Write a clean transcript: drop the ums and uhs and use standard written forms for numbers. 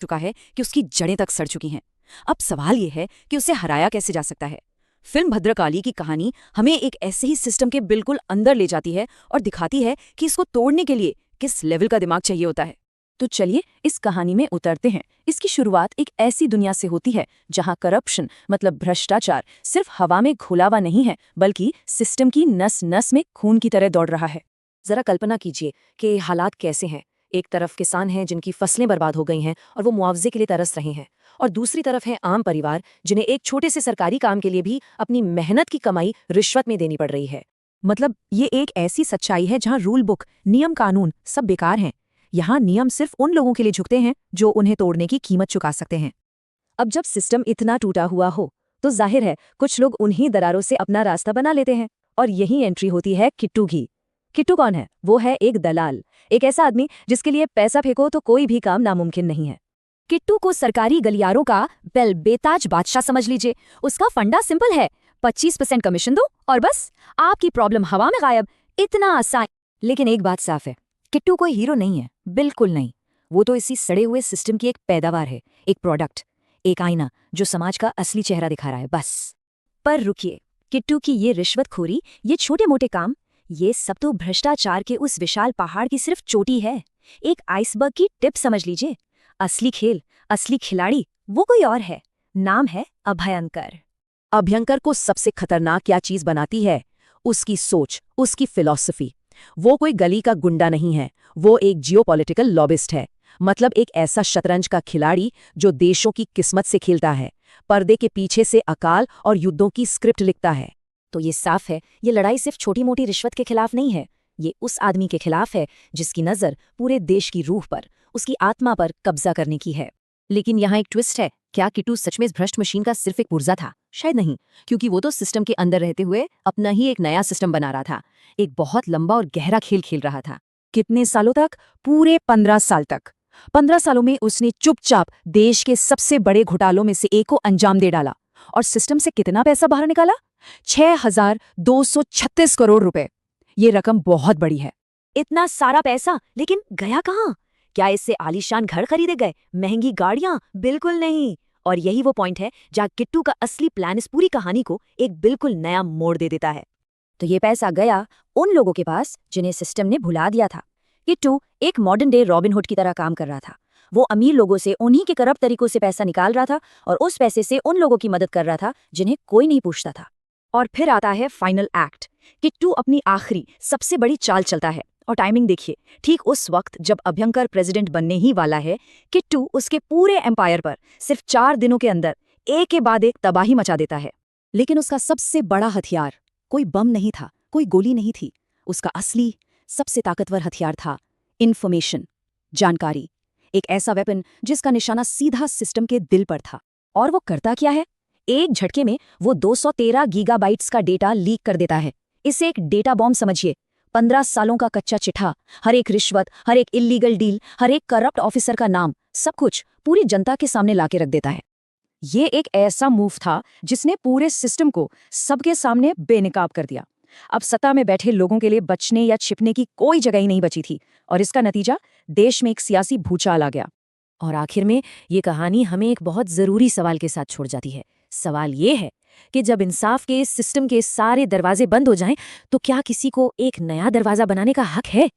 चुका है कि उसकी जड़ें तक सड़ चुकी हैं। अब सवाल ये है कि उसे हराया कैसे जा सकता है। फिल्म भद्रकाली की कहानी हमें एक ऐसे ही सिस्टम के बिल्कुल अंदर ले जाती है और दिखाती है कि इसको तोड़ने के लिए किस लेवल का दिमाग चाहिए होता है। तो चलिए इस कहानी में उतरते हैं। इसकी शुरुआत एक ऐसी दुनिया से होती है जहां करप्शन मतलब भ्रष्टाचार सिर्फ हवा में घुला हुआ नहीं है, बल्कि सिस्टम की नस नस में खून की तरह दौड़ रहा है। जरा कल्पना कीजिए कि हालात कैसे हैं। एक तरफ किसान हैं जिनकी फसलें बर्बाद हो गई हैं और वो मुआवजे के लिए तरस रहे हैं, और दूसरी तरफ है आम परिवार जिन्हें एक छोटे से सरकारी काम के लिए भी अपनी मेहनत की कमाई रिश्वत में देनी पड़ रही है। मतलब ये एक ऐसी सच्चाई है जहां रूल बुक, नियम कानून सब बेकार हैं। यहाँ नियम सिर्फ उन लोगों के लिए झुकते हैं जो उन्हें तोड़ने की कीमत चुका सकते हैं। अब जब सिस्टम इतना टूटा हुआ हो तो जाहिर है कुछ लोग उन्हीं दरारों से अपना रास्ता बना लेते हैं, और यही एंट्री होती है किट्टू की। किट्टू कौन है? वो है एक दलाल, एक ऐसा आदमी जिसके लिए पैसा फेंको तो कोई भी काम नामुमकिन नहीं है। किट्टू को सरकारी गलियारों का बेताज बादशाह समझ लीजिए। उसका फंडा सिंपल है, 25% कमीशन दो और बस आपकी प्रॉब्लम हवा में गायब। इतना आसान। लेकिन एक बात साफ है, किट्टू कोई हीरो नहीं है, बिल्कुल नहीं। वो तो इसी सड़े हुए सिस्टम की एक पैदावार है, एक प्रोडक्ट, एक आईना जो समाज का असली चेहरा दिखा रहा है, बस। पर रुकिए, किट्टू की ये रिश्वतखोरी, ये छोटे मोटे काम, ये सब तो भ्रष्टाचार के उस विशाल पहाड़ की सिर्फ चोटी है, एक आइसबर्ग की टिप समझ लीजिए। असली खेल, असली खिलाड़ी वो कोई और है। नाम है अभयंकर। अभयंकर को सबसे खतरनाक क्या चीज बनाती है? उसकी सोच, उसकी फिलॉसफी। वो कोई गली का गुंडा नहीं है, वो एक जियोपॉलिटिकल लॉबिस्ट है। मतलब एक ऐसा शतरंज का खिलाड़ी जो देशों की किस्मत से खेलता है, पर्दे के पीछे से अकाल और युद्धों की स्क्रिप्ट लिखता है। तो ये साफ है, ये लड़ाई सिर्फ छोटी मोटी रिश्वत के खिलाफ नहीं है, ये उस आदमी के खिलाफ है जिसकी नज़र पूरे देश की रूह पर, उसकी आत्मा पर कब्जा करने की है। लेकिन यहाँ एक ट्विस्ट है। क्या किट्टू सच में इस भ्रष्ट मशीन का सिर्फ एक पुर्जा था? शायद नहीं, क्योंकि वो तो सिस्टम के अंदर रहते हुए अपना ही एक नया सिस्टम बना रहा था, एक बहुत लंबा और गहरा खेल खेल रहा था। कितने सालों तक? पूरे 15 साल तक। 15 सालों में उसने चुपचाप देश के सबसे बड़े घोटालों में से एक को अंजाम दे डाला, और सिस्टम से कितना पैसा बाहर निकाला? 6,236 करोड़ रुपए। ये रकम बहुत बड़ी है। इतना सारा पैसा, लेकिन गया कहाँ? क्या इससे आलीशान घर खरीदे गए, महंगी गाड़ियां? बिल्कुल नहीं। और यही वो पॉइंट है जहां किट्टू का असली प्लान इस पूरी कहानी को एक बिल्कुल नया मोड़ दे देता है। तो ये पैसा गया उन लोगों के पास जिन्हें सिस्टम ने भुला दिया था। किट्टू एक मॉडर्न डे रॉबिनहुड की तरह काम कर रहा था। वो अमीर लोगों से उन्हीं के करप्ट तरीकों से पैसा निकाल रहा था और उस पैसे से उन लोगों की मदद कर रहा था जिन्हें कोई नहीं पूछता था। और फिर आता है फाइनल एक्ट। किट्टू अपनी आखिरी सबसे बड़ी चाल चलता है, और टाइमिंग देखिए, ठीक उस वक्त जब अभयंकर प्रेसिडेंट बनने ही वाला है, किट्टू उसके पूरे एम्पायर पर सिर्फ 4 दिनों के अंदर एक के बाद एक तबाही मचा देता है। लेकिन उसका सबसे बड़ा हथियार कोई बम नहीं था, कोई गोली नहीं थी। उसका असली सबसे ताकतवर हथियार था इन्फॉर्मेशन, जानकारी। एक ऐसा वेपन जिसका निशाना सीधा सिस्टम के दिल पर था। और वो करता क्या है? एक झटके में वो 213 गीगाबाइट्स का डेटा लीक कर देता है। इसे एक डेटा बॉम्ब समझिए। 15 सालों का कच्चा चिट्ठा, हर एक रिश्वत, हर एक इल्लीगल डील, हर एक करप्ट ऑफिसर का नाम, सब कुछ पूरी जनता के सामने लाके रख देता है। ये एक ऐसा मूव था जिसने पूरे सिस्टम को सबके सामने बेनकाब कर दिया। अब सत्ता में बैठे लोगों के लिए बचने या छिपने की कोई जगह ही नहीं बची थी, और इसका नतीजा देश में एक सियासी भूचाल आ गया। और आखिर में ये कहानी हमें एक बहुत जरूरी सवाल के साथ छोड़ जाती है। सवाल ये है कि जब इंसाफ के इस सिस्टम के सारे दरवाजे बंद हो जाएं, तो क्या किसी को एक नया दरवाजा बनाने का हक है?